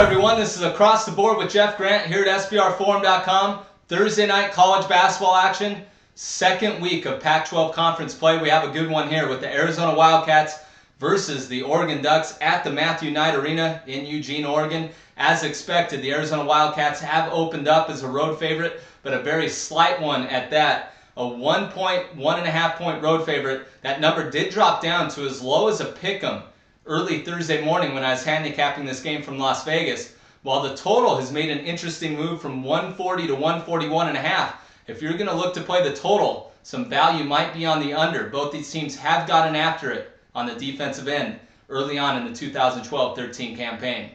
Everyone, this is Across the Board with Jeff Grant here at SBRforum.com. Thursday night college basketball action, second week of Pac-12 conference play. We have a good one here with the Arizona Wildcats versus the Oregon Ducks at the Matthew Knight Arena in Eugene, Oregon. As expected, the Arizona Wildcats have opened up as a road favorite, but a very slight one at that. A 1.5 point road favorite. That number did drop down to as low as a pick'em early Thursday morning when I was handicapping this game from Las Vegas, while the total has made an interesting move from 140 to 141.5. If you're going to look to play the total, some value might be on the under. Both these teams have gotten after it on the defensive end early on in the 2012-13 campaign.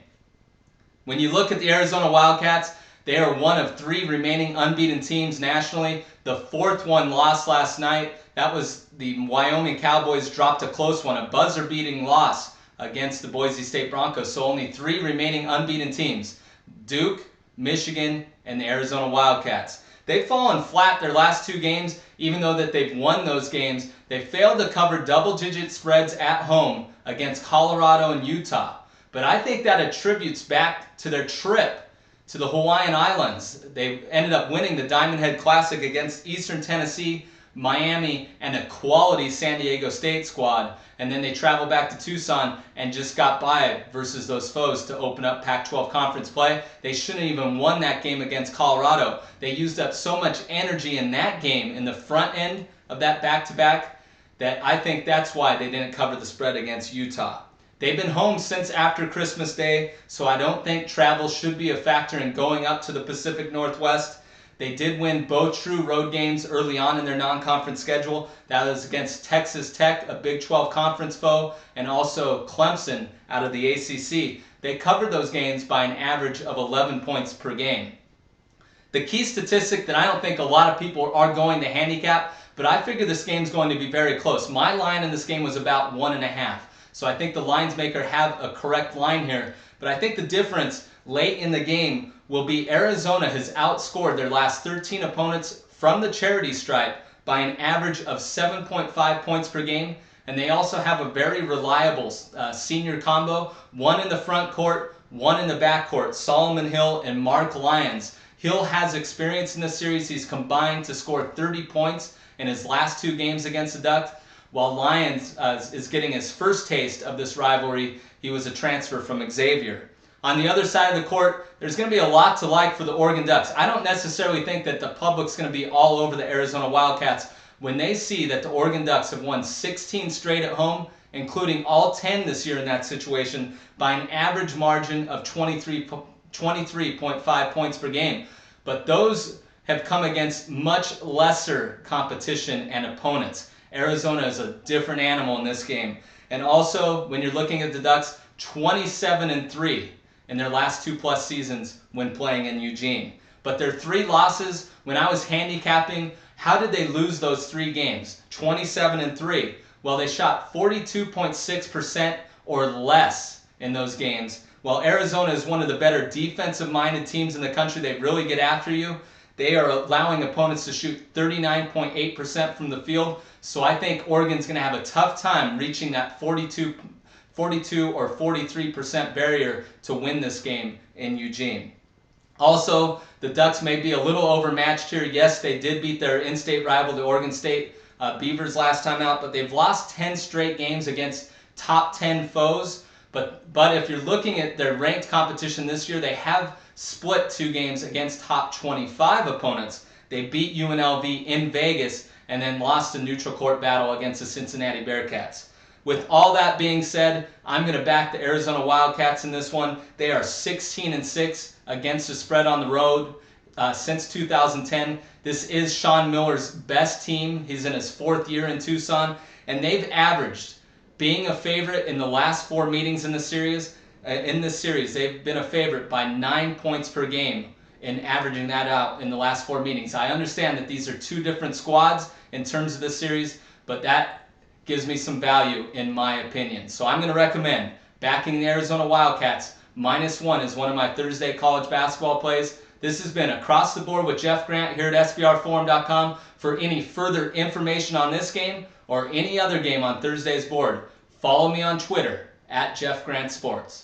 When you look at the Arizona Wildcats, they are one of three remaining unbeaten teams nationally. The fourth one lost last night. That was the Wyoming Cowboys dropped a close one, a buzzer-beating loss against the Boise State Broncos. So only three remaining unbeaten teams: Duke, Michigan, and the Arizona Wildcats. They've fallen flat their last two games, even though that they've won those games. They failed to cover double-digit spreads at home against Colorado and Utah. But I think that attributes back to their trip to the Hawaiian Islands. They ended up winning the Diamond Head Classic against Eastern Tennessee, Miami, and a quality San Diego State squad. And then they traveled back to Tucson and just got by versus those foes to open up Pac-12 conference play. They shouldn't even won that game against Colorado. They used up so much energy in that game in the front end of that back-to-back that I think that's why they didn't cover the spread against Utah. They've been home since after Christmas Day, so I don't think travel should be a factor in going up to the Pacific Northwest. They did win both true road games early on in their non-conference schedule. That was against Texas Tech, a Big 12 conference foe, and also Clemson out of the ACC. They covered those games by an average of 11 points per game. The key statistic that I don't think a lot of people are going to handicap, but I figure this game's going to be very close. My line in this game was about 1.5. So I think the lines maker have a correct line here. But I think the difference late in the game will be Arizona has outscored their last 13 opponents from the charity stripe by an average of 7.5 points per game. And they also have a very reliable senior combo, one in the front court, one in the back court, Solomon Hill and Mark Lyons. Hill has experience in this series. He's combined to score 30 points in his last two games against the Ducks. While Lyons is getting his first taste of this rivalry. He was a transfer from Xavier. On the other side of the court, there's going to be a lot to like for the Oregon Ducks. I don't necessarily think that the public's going to be all over the Arizona Wildcats when they see that the Oregon Ducks have won 16 straight at home, including all 10 this year in that situation, by an average margin of 23.5 points per game. But those have come against much lesser competition and opponents. Arizona is a different animal in this game. And also, when you're looking at the Ducks, 27-3 in their last 2+ seasons when playing in Eugene. But their 3 losses, when I was handicapping, how did they lose those 3 games? 27-3. Well, they shot 42.6% or less in those games. While Arizona is one of the better defensive-minded teams in the country, they really get after you. They are allowing opponents to shoot 39.8% from the field. So I think Oregon's going to have a tough time reaching that 42 or 43% barrier to win this game in Eugene. Also, the Ducks may be a little overmatched here. Yes, they did beat their in-state rival, the Oregon State Beavers, last time out, but they've lost 10 straight games against top 10 foes. But if you're looking at their ranked competition this year, they have split 2 games against top 25 opponents. They beat UNLV in Vegas and then lost a neutral court battle against the Cincinnati Bearcats. With all that being said, I'm going to back the Arizona Wildcats in this one. They are 16-6 against the spread on the road since 2010. This is Sean Miller's best team. He's in his 4th year in Tucson, and they've averaged, being a favorite in the last 4 meetings in this series, they've been a favorite by 9 points per game in averaging that out in the last 4 meetings. I understand that these are 2 different squads in terms of this series, but that gives me some value in my opinion. So I'm going to recommend backing the Arizona Wildcats. -1 is one of my Thursday college basketball plays. This has been Across the Board with Jeff Grant here at SBRforum.com. For any further information on this game or any other game on Thursday's board, follow me on Twitter @JeffGrantSports.